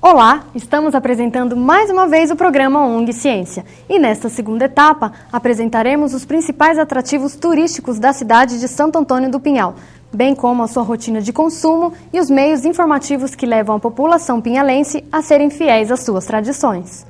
Olá, estamos apresentando mais uma vez o programa ONG Ciência e nesta segunda etapa apresentaremos os principais atrativos turísticos da cidade de Santo Antônio do Pinhal, bem como a sua rotina de consumo e os meios informativos que levam a população pinhalense a serem fiéis às suas tradições.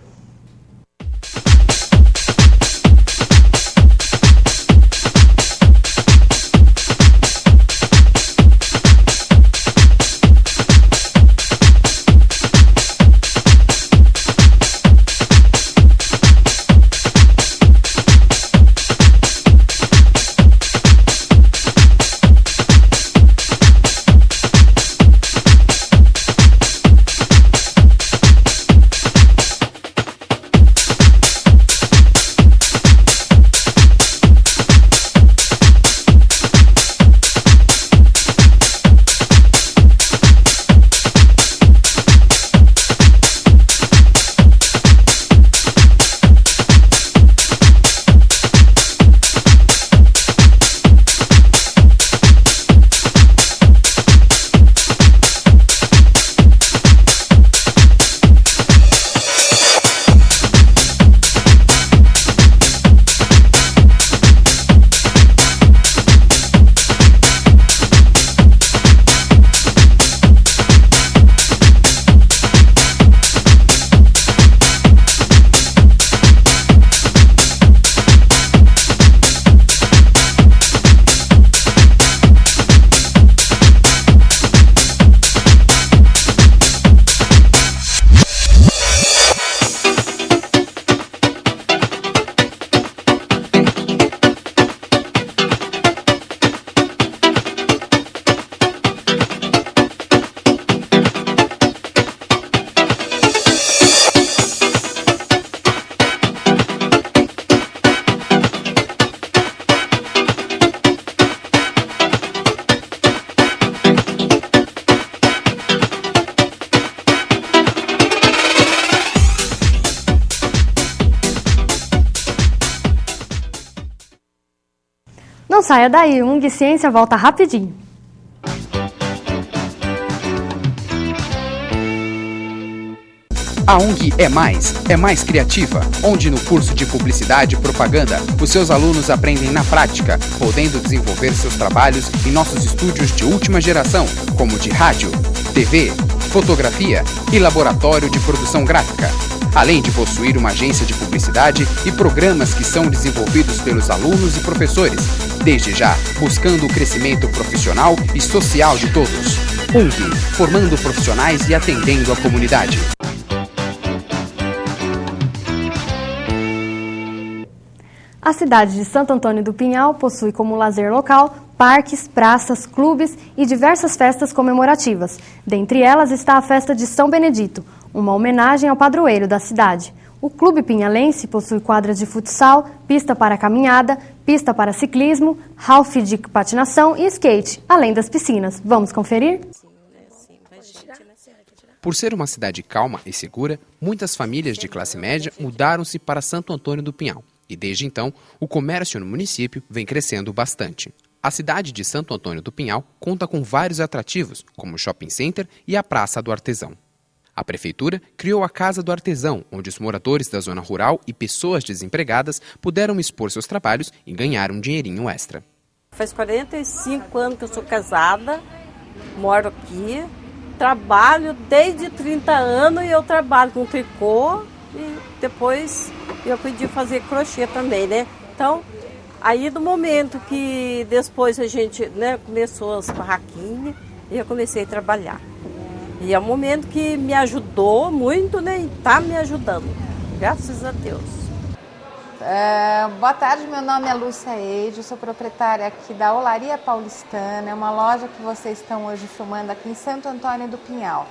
Não saia daí, ONG Ciência volta rapidinho. A ONG é mais criativa, onde no curso de Publicidade e Propaganda, os seus alunos aprendem na prática, podendo desenvolver seus trabalhos em nossos estúdios de última geração, como de rádio, TV, fotografia e laboratório de produção gráfica. Além de possuir uma agência de publicidade e programas que são desenvolvidos pelos alunos e professores, desde já buscando o crescimento profissional e social de todos. ONG, formando profissionais e atendendo a comunidade. A cidade de Santo Antônio do Pinhal possui como lazer local parques, praças, clubes e diversas festas comemorativas. Dentre elas está a festa de São Benedito, uma homenagem ao padroeiro da cidade. O Clube Pinhalense possui quadras de futsal, pista para caminhada, pista para ciclismo, half de patinação e skate, além das piscinas. Vamos conferir? Por ser uma cidade calma e segura, muitas famílias de classe média mudaram-se para Santo Antônio do Pinhal. E desde então, o comércio no município vem crescendo bastante. A cidade de Santo Antônio do Pinhal conta com vários atrativos, como o Shopping Center e a Praça do Artesão. A Prefeitura criou a Casa do Artesão, onde os moradores da zona rural e pessoas desempregadas puderam expor seus trabalhos e ganhar um dinheirinho extra. Faz 45 anos que eu sou casada, moro aqui, trabalho desde 30 anos e eu trabalho com tricô e depois eu aprendi a fazer crochê também, né? Então, aí do momento que depois a gente, né, começou as barraquinhas e eu comecei a trabalhar. E é um momento que me ajudou muito, né? E está me ajudando, graças a Deus. Boa tarde, meu nome é Lúcia Eide, sou proprietária aqui da Olaria Paulistana, é uma loja que vocês estão hoje filmando aqui em Santo Antônio do Pinhal.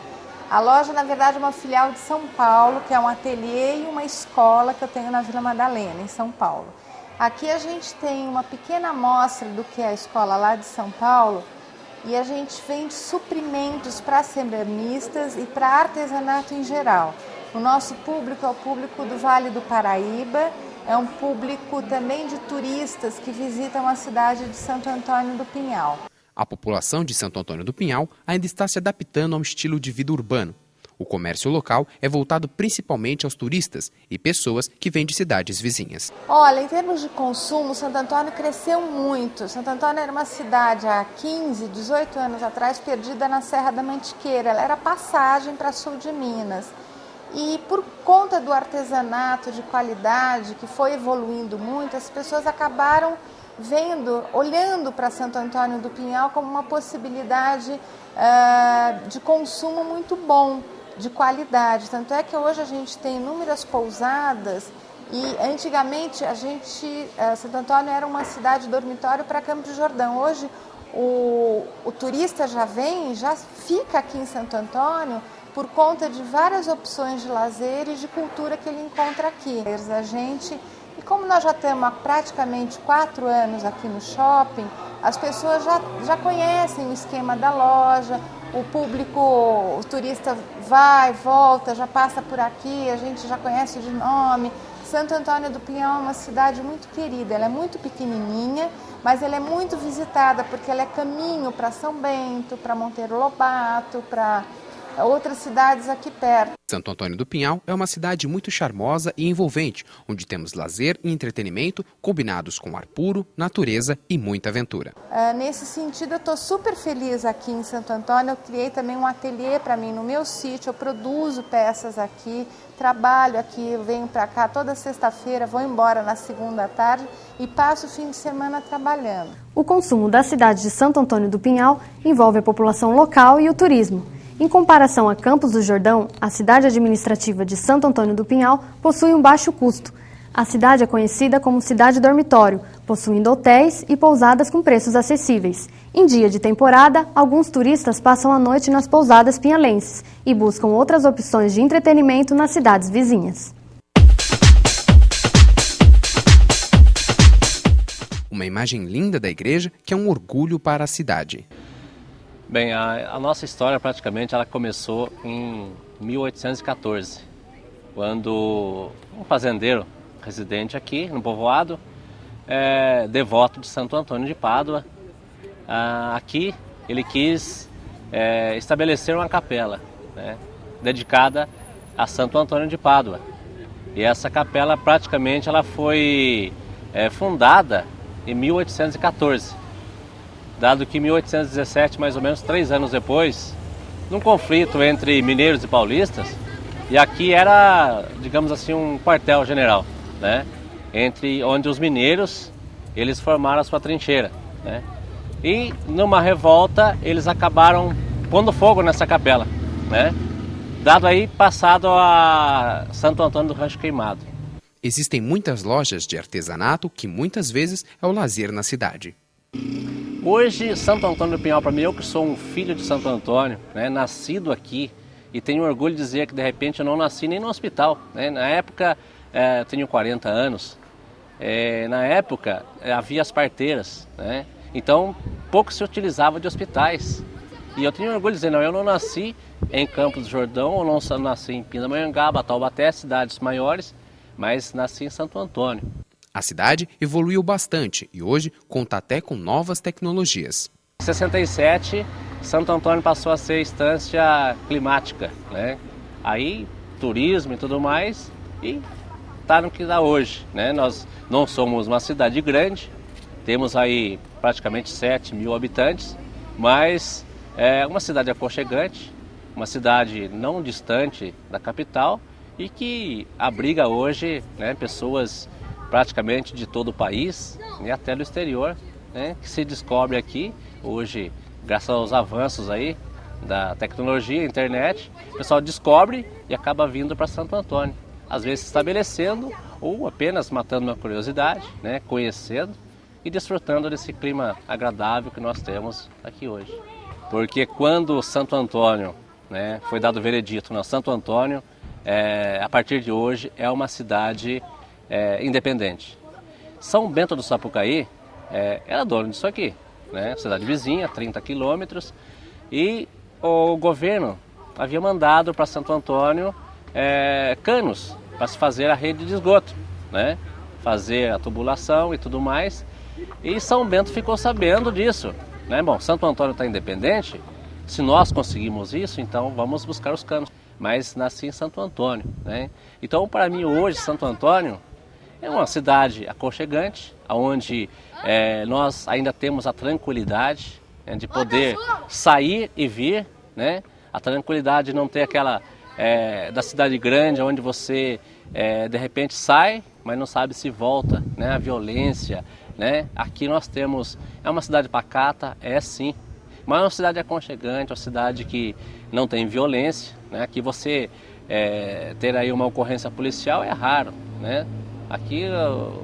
A loja, na verdade, é uma filial de São Paulo, que é um ateliê e uma escola que eu tenho na Vila Madalena, em São Paulo. Aqui a gente tem uma pequena amostra do que é a escola lá de São Paulo e a gente vende suprimentos para ceramistas e para artesanato em geral. O nosso público é o público do Vale do Paraíba, é um público também de turistas que visitam a cidade de Santo Antônio do Pinhal. A população de Santo Antônio do Pinhal ainda está se adaptando a um estilo de vida urbano. O comércio local é voltado principalmente aos turistas e pessoas que vêm de cidades vizinhas. Olha, em termos de consumo, Santo Antônio cresceu muito. Santo Antônio era uma cidade há 15, 18 anos atrás perdida na Serra da Mantiqueira. Ela era passagem para sul de Minas. E por conta do artesanato de qualidade que foi evoluindo muito, as pessoas acabaram olhando para Santo Antônio do Pinhal como uma possibilidade de consumo muito bom, de qualidade. Tanto é que hoje a gente tem inúmeras pousadas e antigamente Santo Antônio era uma cidade dormitório para Campos do Jordão. Hoje o turista já fica aqui em Santo Antônio por conta de várias opções de lazer e de cultura que ele encontra aqui. E como nós já estamos há praticamente 4 anos aqui no shopping, as pessoas já conhecem o esquema da loja, o turista vai, volta, já passa por aqui, a gente já conhece de nome. Santo Antônio do Pinhal é uma cidade muito querida, ela é muito pequenininha, mas ela é muito visitada porque ela é caminho para São Bento, para Monteiro Lobato, para outras cidades aqui perto. Santo Antônio do Pinhal é uma cidade muito charmosa e envolvente, onde temos lazer e entretenimento combinados com ar puro, natureza e muita aventura. Nesse sentido, eu estou super feliz aqui em Santo Antônio. Eu criei também um ateliê para mim no meu sítio, eu produzo peças aqui, trabalho aqui, eu venho para cá toda sexta-feira, vou embora na segunda à tarde e passo o fim de semana trabalhando. O consumo da cidade de Santo Antônio do Pinhal envolve a população local e o turismo. Em comparação a Campos do Jordão, a cidade administrativa de Santo Antônio do Pinhal possui um baixo custo. A cidade é conhecida como cidade dormitório, possuindo hotéis e pousadas com preços acessíveis. Em dia de temporada, alguns turistas passam a noite nas pousadas pinhalenses e buscam outras opções de entretenimento nas cidades vizinhas. Uma imagem linda da igreja que é um orgulho para a cidade. Bem, a nossa história praticamente ela começou em 1814, quando um fazendeiro residente aqui no povoado, devoto de Santo Antônio de Pádua, aqui ele quis estabelecer uma capela, né, dedicada a Santo Antônio de Pádua. E essa capela praticamente ela foi fundada em 1814. Dado que em 1817, mais ou menos 3 anos depois, num conflito entre mineiros e paulistas, e aqui era, digamos assim, um quartel-general, né? Onde os mineiros, eles formaram a sua trincheira, né? E numa revolta, eles acabaram pondo fogo nessa capela, né? Dado aí, passado a Santo Antônio do Rancho Queimado. Existem muitas lojas de artesanato que muitas vezes é o lazer na cidade. Hoje, Santo Antônio do Pinhal, para mim, eu que sou um filho de Santo Antônio, né, nascido aqui, e tenho orgulho de dizer que, de repente, eu não nasci nem no hospital, né? Na época, eu tenho 40 anos, na época havia as parteiras, né? Então pouco se utilizava de hospitais. E eu tenho orgulho de dizer, não, eu não nasci em Campos do Jordão, ou não nasci em Pindamonhangaba, Taubaté, cidades maiores, mas nasci em Santo Antônio. A cidade evoluiu bastante e hoje conta até com novas tecnologias. Em 67, Santo Antônio passou a ser estância climática, né? Aí, turismo e tudo mais, e está no que dá hoje, né? Nós não somos uma cidade grande, temos aí praticamente 7 mil habitantes, mas é uma cidade aconchegante, uma cidade não distante da capital e que abriga hoje, né, pessoas praticamente de todo o país e até do exterior, né, que se descobre aqui hoje, graças aos avanços aí da tecnologia, internet, o pessoal descobre e acaba vindo para Santo Antônio, às vezes se estabelecendo ou apenas matando uma curiosidade, né, conhecendo e desfrutando desse clima agradável que nós temos aqui hoje. Porque quando Santo Antônio, né, foi dado o veredito, né, Santo Antônio, a partir de hoje, é uma cidade independente. São Bento do Sapucaí era dono disso aqui, né? Cidade vizinha, 30 quilômetros, e o governo havia mandado para Santo Antônio canos para se fazer a rede de esgoto, né? Fazer a tubulação e tudo mais, e São Bento ficou sabendo disso, né? Bom, Santo Antônio está independente, se nós conseguimos isso, então vamos buscar os canos. mas nasci em Santo Antônio, né? Então, para mim hoje, Santo Antônio é uma cidade aconchegante, onde nós ainda temos a tranquilidade, né, de poder sair e vir, né? A tranquilidade de não ter aquela da cidade grande, onde você de repente sai, mas não sabe se volta, né? A violência, né? Aqui nós temos, é uma cidade pacata, sim, mas é uma cidade aconchegante, uma cidade que não tem violência, né? Aqui você ter aí uma ocorrência policial é raro, né? Aqui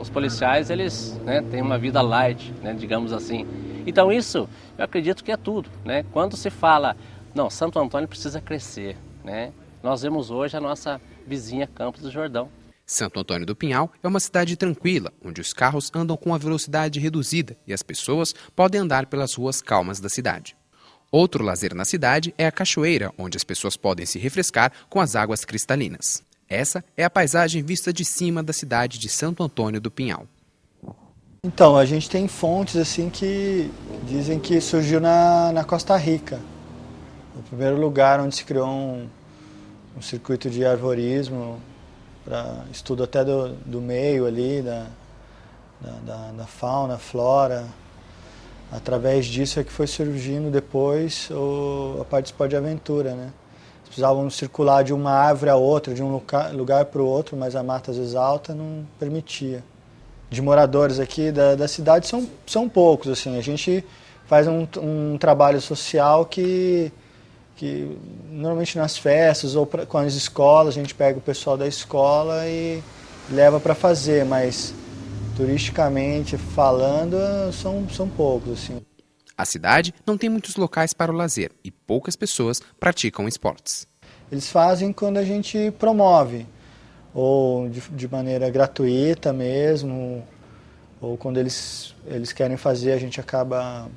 os policiais, eles, né, têm uma vida light, né, digamos assim. Então isso, eu acredito que é tudo, né? Quando se fala, não, Santo Antônio precisa crescer, né? Nós vemos hoje a nossa vizinha Campos do Jordão. Santo Antônio do Pinhal é uma cidade tranquila, onde os carros andam com a velocidade reduzida e as pessoas podem andar pelas ruas calmas da cidade. Outro lazer na cidade é a cachoeira, onde as pessoas podem se refrescar com as águas cristalinas. Essa é a paisagem vista de cima da cidade de Santo Antônio do Pinhal. Então, a gente tem fontes assim que dizem que surgiu na Costa Rica. O primeiro lugar onde se criou um circuito de arvorismo, para estudo até do meio ali, da fauna, flora. Através disso é que foi surgindo depois a parte de esporte de aventura, né? Precisavam circular de uma árvore a outra, de um lugar para o outro, mas a mata às vezes alta não permitia. De moradores aqui da cidade são poucos, assim. A gente faz um trabalho social que normalmente nas festas ou com as escolas, a gente pega o pessoal da escola e leva para fazer, mas turisticamente falando são poucos, assim. A cidade não tem muitos locais para o lazer e poucas pessoas praticam esportes. Eles fazem quando a gente promove, ou de maneira gratuita mesmo, ou quando eles querem fazer, a gente acaba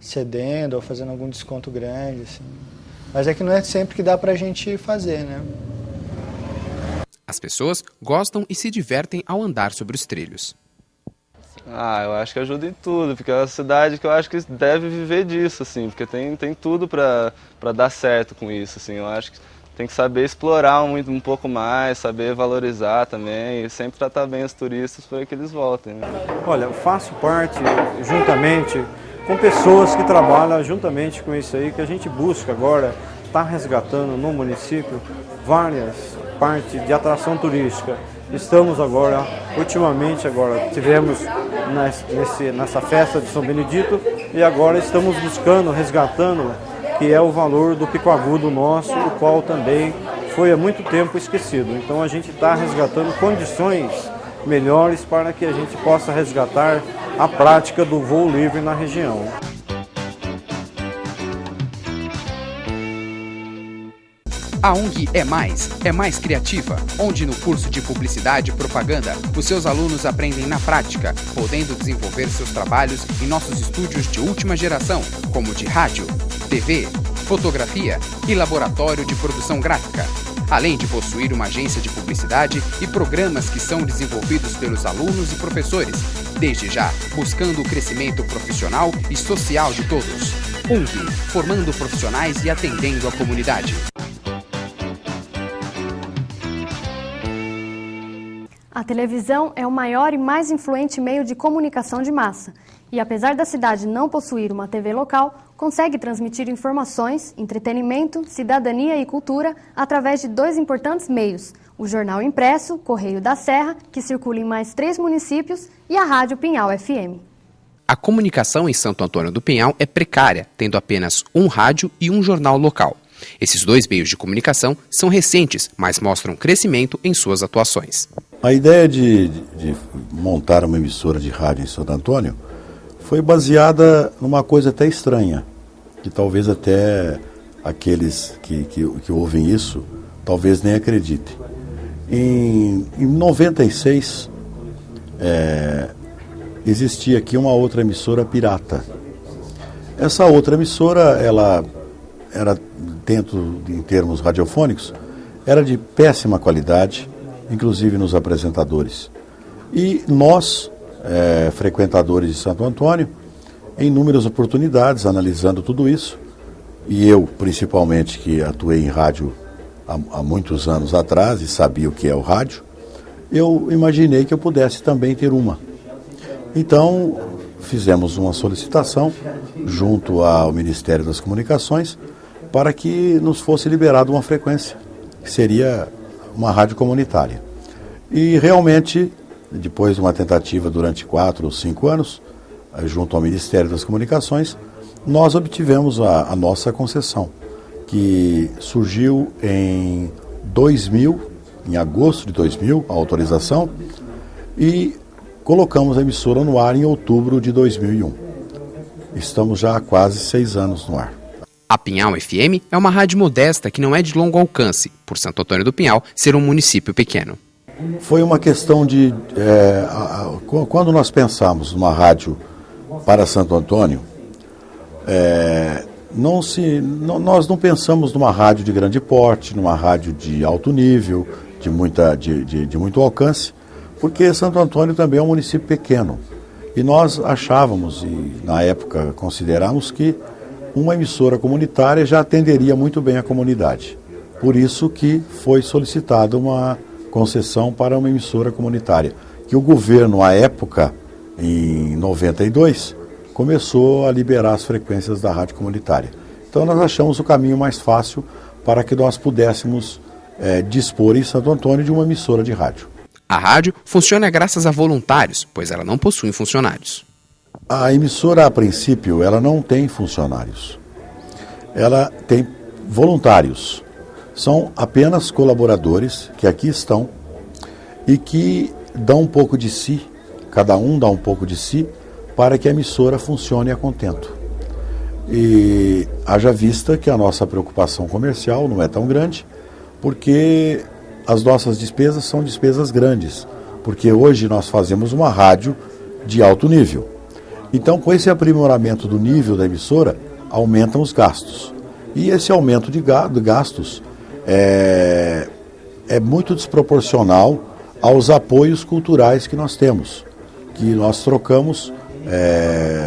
cedendo ou fazendo algum desconto grande, assim. Mas é que não é sempre que dá pra gente fazer, né? As pessoas gostam e se divertem ao andar sobre os trilhos. Eu acho que ajuda em tudo, porque é uma cidade que eu acho que deve viver disso, assim, porque tem tudo para dar certo com isso, assim. Eu acho que tem que saber explorar um pouco mais, saber valorizar também e sempre tratar bem os turistas para que eles voltem, né? Olha, eu faço parte, juntamente com pessoas que trabalham juntamente com isso aí, que a gente busca agora, está resgatando no município várias partes de atração turística. Estamos agora, tivemos nessa festa de São Benedito e agora estamos buscando, resgatando, que é o valor do pico agudo nosso, o qual também foi há muito tempo esquecido. Então a gente está resgatando condições melhores para que a gente possa resgatar a prática do voo livre na região. A UNG é mais criativa, onde no curso de Publicidade e Propaganda, os seus alunos aprendem na prática, podendo desenvolver seus trabalhos em nossos estúdios de última geração, como de rádio, TV, fotografia e laboratório de produção gráfica, além de possuir uma agência de publicidade e programas que são desenvolvidos pelos alunos e professores, desde já buscando o crescimento profissional e social de todos. UNG, formando profissionais e atendendo a comunidade. A televisão é o maior e mais influente meio de comunicação de massa. E apesar da cidade não possuir uma TV local, consegue transmitir informações, entretenimento, cidadania e cultura através de dois importantes meios: o jornal impresso, Correio da Serra, que circula em mais 3 municípios, e a Rádio Pinhal FM. A comunicação em Santo Antônio do Pinhal é precária, tendo apenas um rádio e um jornal local. Esses dois meios de comunicação são recentes, mas mostram crescimento em suas atuações. A ideia de montar uma emissora de rádio em Santo Antônio foi baseada numa coisa até estranha, que talvez até aqueles que ouvem isso, talvez nem acreditem. Em 96, existia aqui uma outra emissora pirata. Essa outra emissora, ela era, em termos radiofônicos, era de péssima qualidade, inclusive nos apresentadores. E nós, frequentadores de Santo Antônio, em inúmeras oportunidades, analisando tudo isso, e eu, principalmente, que atuei em rádio há muitos anos atrás e sabia o que é o rádio, eu imaginei que eu pudesse também ter uma. Então, fizemos uma solicitação junto ao Ministério das Comunicações para que nos fosse liberada uma frequência, que seria uma rádio comunitária. E realmente, depois de uma tentativa durante 4 ou 5 anos, junto ao Ministério das Comunicações, nós obtivemos a nossa concessão, que surgiu em 2000, em agosto de 2000, a autorização, e colocamos a emissora no ar em outubro de 2001. Estamos já há quase 6 anos no ar. A Pinhal FM é uma rádio modesta que não é de longo alcance, por Santo Antônio do Pinhal ser um município pequeno. Foi uma questão de... quando nós pensamos numa rádio para Santo Antônio, nós não pensamos numa rádio de grande porte, numa rádio de alto nível, de muito alcance, porque Santo Antônio também é um município pequeno. E nós achávamos, e na época consideramos, que uma emissora comunitária já atenderia muito bem a comunidade. Por isso que foi solicitada uma concessão para uma emissora comunitária, que o governo, à época, em 92, começou a liberar as frequências da rádio comunitária. Então nós achamos o caminho mais fácil para que nós pudéssemos dispor em Santo Antônio de uma emissora de rádio. A rádio funciona graças a voluntários, pois ela não possui funcionários. A emissora, a princípio, ela não tem funcionários. Ela tem voluntários. São apenas colaboradores que aqui estão e que dão um pouco de si, cada um dá um pouco de si, para que a emissora funcione a contento. E haja vista que a nossa preocupação comercial não é tão grande, porque as nossas despesas são despesas grandes, porque hoje nós fazemos uma rádio de alto nível. Então, com esse aprimoramento do nível da emissora, aumentam os gastos. E esse aumento de gastos é muito desproporcional aos apoios culturais que nós temos, que nós trocamos,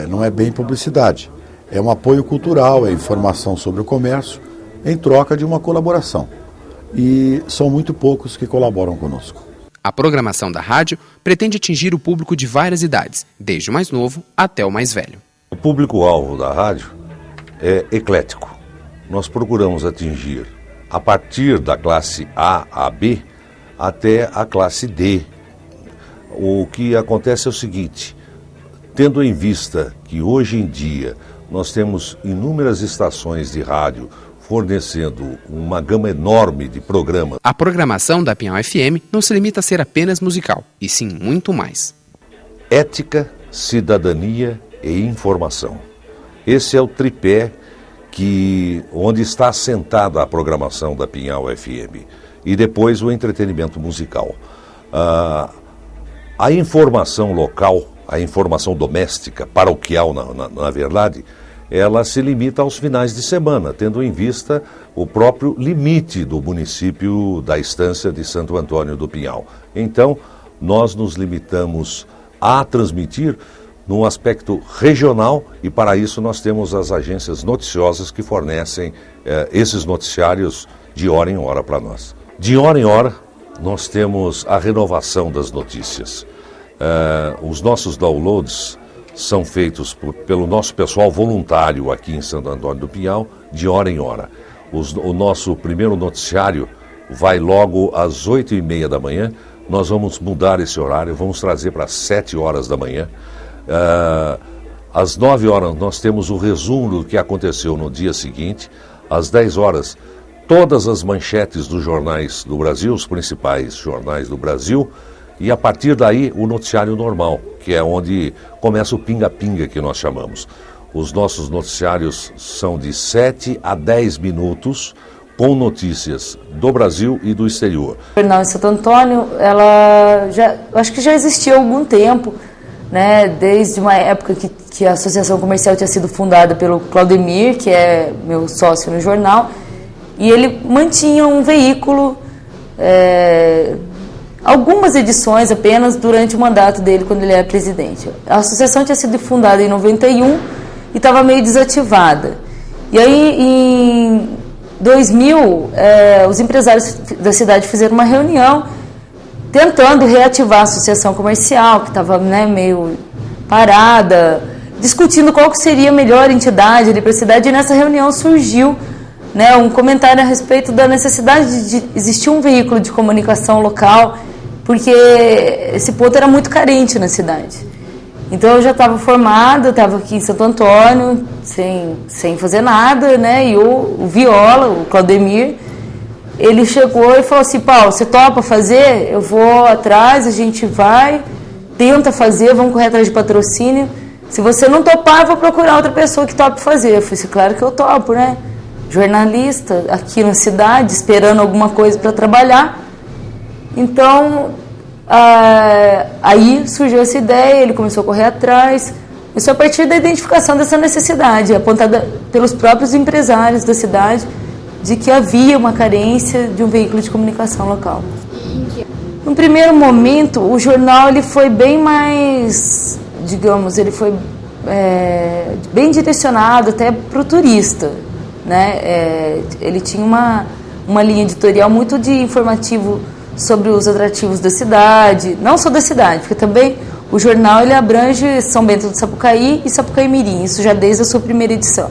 não é bem publicidade, é um apoio cultural, é informação sobre o comércio, em troca de uma colaboração. E são muito poucos que colaboram conosco. A programação da rádio pretende atingir o público de várias idades, desde o mais novo até o mais velho. O público-alvo da rádio é eclético. Nós procuramos atingir, a partir da classe A a B, até a classe D. O que acontece é o seguinte, tendo em vista que hoje em dia nós temos inúmeras estações de rádio fornecendo uma gama enorme de programas. A programação da Pinhal FM não se limita a ser apenas musical, e sim muito mais. Ética, cidadania e informação. Esse é o tripé onde está assentada a programação da Pinhal FM. E depois o entretenimento musical. A informação local, a informação doméstica, paroquial na verdade, ela se limita aos finais de semana, tendo em vista o próprio limite do município da Estância de Santo Antônio do Pinhal. Então, nós nos limitamos a transmitir num aspecto regional e para isso nós temos as agências noticiosas que fornecem esses noticiários de hora em hora para nós. De hora em hora, nós temos a renovação das notícias. Os nossos downloads são feitos pelo nosso pessoal voluntário aqui em Santo Antônio do Pinhal, de hora em hora. O nosso primeiro noticiário vai logo às 8h30 da manhã. Nós vamos mudar esse horário, vamos trazer para 7 horas da manhã. Às 9 horas nós temos o resumo do que aconteceu no dia seguinte. Às 10 horas, todas as manchetes dos jornais do Brasil, os principais jornais do Brasil. E a partir daí, o noticiário normal, que é onde começa o pinga-pinga que nós chamamos. Os nossos noticiários são de 7 a 10 minutos, com notícias do Brasil e do exterior. O jornal em Santo Antônio, acho que já existia há algum tempo, né? Desde uma época que a Associação Comercial tinha sido fundada pelo Claudemir, que é meu sócio no jornal, e ele mantinha um veículo... algumas edições apenas durante o mandato dele, quando ele era presidente. A associação tinha sido fundada em 91 e estava meio desativada. E aí, em 2000, os empresários da cidade fizeram uma reunião tentando reativar a associação comercial, que estava, né, meio parada, discutindo qual que seria a melhor entidade ali para a cidade, e nessa reunião surgiu, né, um comentário a respeito da necessidade de existir um veículo de comunicação local, porque esse ponto era muito carente na cidade. Então eu já estava formada, estava aqui em Santo Antônio, sem fazer nada, né, e o Viola, o Claudemir, ele chegou e falou assim: Paulo, você topa fazer? Eu vou atrás, a gente vai, tenta fazer, vamos correr atrás de patrocínio. Se você não topar, eu vou procurar outra pessoa que tope fazer. Eu falei assim: claro que eu topo, né? Jornalista, aqui na cidade, esperando alguma coisa para trabalhar. Então, aí surgiu essa ideia, ele começou a correr atrás. Isso a partir da identificação dessa necessidade, apontada pelos próprios empresários da cidade, de que havia uma carência de um veículo de comunicação local. No primeiro momento, o jornal ele foi bem mais, digamos, ele foi bem direcionado até para o turista, né? Ele tinha uma linha editorial muito de informativo sobre os atrativos da cidade, não só da cidade, porque também o jornal ele abrange São Bento do Sapucaí e Sapucaí-Mirim, isso já desde a sua primeira edição.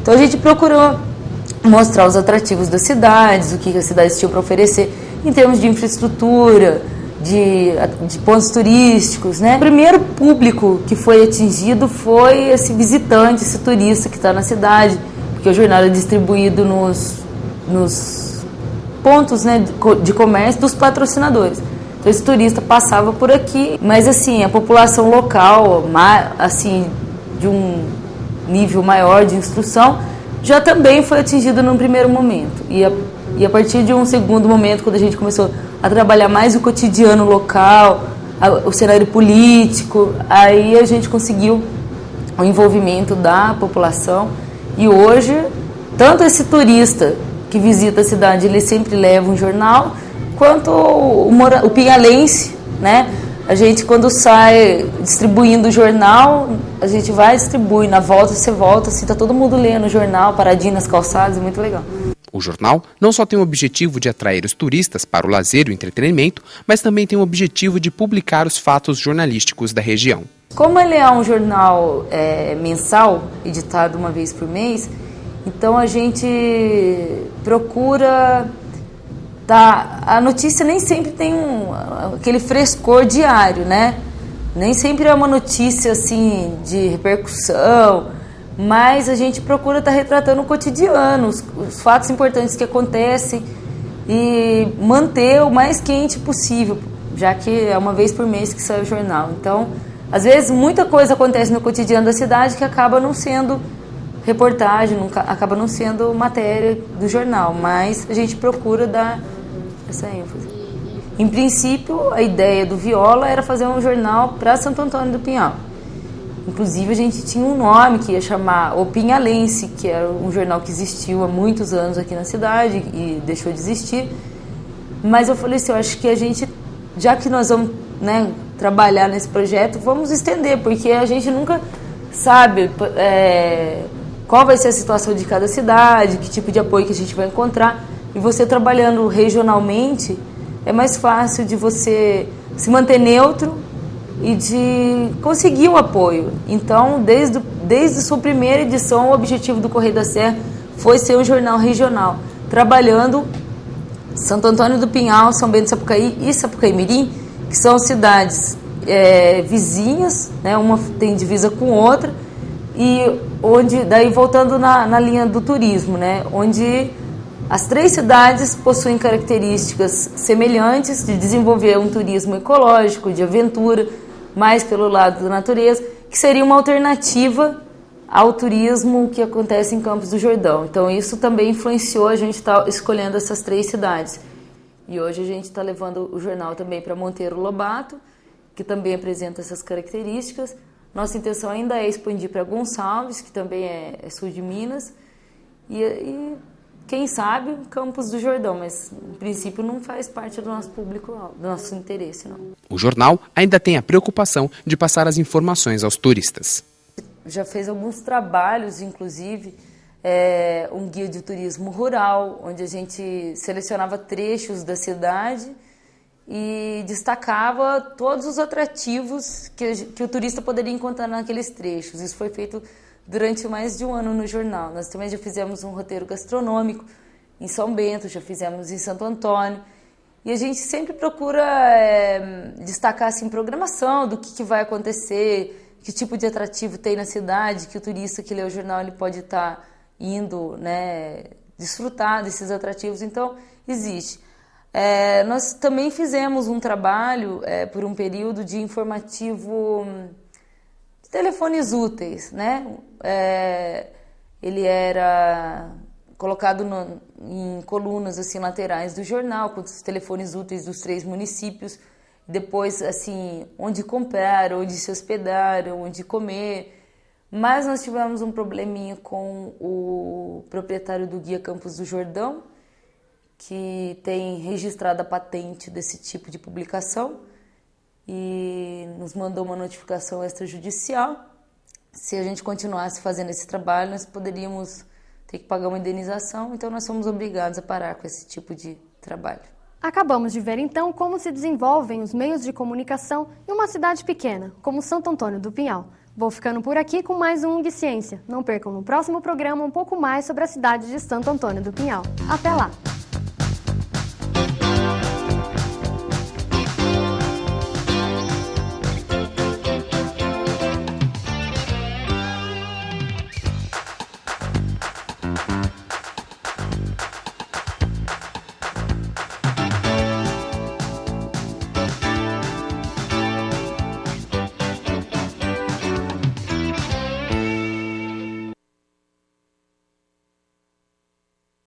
Então a gente procurou mostrar os atrativos das cidades, o que as cidades tinham para oferecer em termos de infraestrutura, de pontos turísticos, né? O primeiro público que foi atingido foi esse visitante, esse turista que está na cidade, porque o jornal é distribuído nos pontos, né, de comércio dos patrocinadores. Então esse turista passava por aqui, mas assim, a população local, assim, de um nível maior de instrução, já também foi atingido num primeiro momento. E a partir de um segundo momento, quando a gente começou a trabalhar mais o cotidiano local, o cenário político, aí a gente conseguiu o envolvimento da população. E hoje, tanto esse turista que visita a cidade, ele sempre leva um jornal, quanto o pinhalense, né? A gente, quando sai distribuindo o jornal, a gente vai e distribui. Na volta, você volta, assim, tá todo mundo lendo o jornal, paradinho nas calçadas, é muito legal. O jornal não só tem o objetivo de atrair os turistas para o lazer e o entretenimento, mas também tem o objetivo de publicar os fatos jornalísticos da região. Como ele é um jornal mensal, editado uma vez por mês, então a gente procura... a notícia nem sempre tem aquele frescor diário, né? Nem sempre é uma notícia assim de repercussão, mas a gente procura estar retratando o cotidiano, os fatos importantes que acontecem e manter o mais quente possível, já que é uma vez por mês que sai o jornal. Então, às vezes muita coisa acontece no cotidiano da cidade que acaba não sendo reportagem, acaba não sendo matéria do jornal, mas a gente procura dar essa ênfase. Em princípio, a ideia do Viola era fazer um jornal para Santo Antônio do Pinhal. Inclusive, a gente tinha um nome que ia chamar O Pinhalense, que era um jornal que existiu há muitos anos aqui na cidade e deixou de existir. Mas eu falei assim, eu acho que a gente, já que nós vamos, né, trabalhar nesse projeto, vamos estender, porque a gente nunca sabe qual vai ser a situação de cada cidade, que tipo de apoio que a gente vai encontrar. E você trabalhando regionalmente, é mais fácil de você se manter neutro e de conseguir o apoio. Então, desde a sua primeira edição, o objetivo do Correio da Serra foi ser um jornal regional, trabalhando Santo Antônio do Pinhal, São Bento do Sapucaí e Sapucaí-Mirim, que são cidades vizinhas, né? Uma tem divisa com outra, e onde, daí voltando na linha do turismo, né? Onde as três cidades possuem características semelhantes de desenvolver um turismo ecológico, de aventura, mais pelo lado da natureza, que seria uma alternativa ao turismo que acontece em Campos do Jordão. Então isso também influenciou a gente estar escolhendo essas três cidades. E hoje a gente está levando o jornal também para Monteiro Lobato, que também apresenta essas características. Nossa intenção ainda é expandir para Gonçalves, que também é sul de Minas, e quem sabe Campos do Jordão, mas em princípio não faz parte do nosso público, do nosso interesse, não. O jornal ainda tem a preocupação de passar as informações aos turistas. Já fez alguns trabalhos, inclusive, um guia de turismo rural, onde a gente selecionava trechos da cidade e destacava todos os atrativos que o turista poderia encontrar naqueles trechos. Isso foi feito durante mais de um ano no jornal. Nós também já fizemos um roteiro gastronômico em São Bento, já fizemos em Santo Antônio. E a gente sempre procura destacar assim, programação do que vai acontecer, que tipo de atrativo tem na cidade, que o turista que lê o jornal ele pode estar indo, né, desfrutar desses atrativos. Então, existe. Nós também fizemos um trabalho por um período de informativo de telefones úteis, né? Ele era colocado em colunas assim laterais do jornal, com os telefones úteis dos 3 municípios, depois assim onde comprar, onde se hospedar, onde comer. Mas nós tivemos um probleminha com o proprietário do Guia Campos do Jordão, que tem registrado a patente desse tipo de publicação e nos mandou uma notificação extrajudicial. Se a gente continuasse fazendo esse trabalho, nós poderíamos ter que pagar uma indenização, então nós somos obrigados a parar com esse tipo de trabalho. Acabamos de ver então como se desenvolvem os meios de comunicação em uma cidade pequena, como Santo Antônio do Pinhal. Vou ficando por aqui com mais um UNG Ciência. Não percam no próximo programa um pouco mais sobre a cidade de Santo Antônio do Pinhal. Até lá!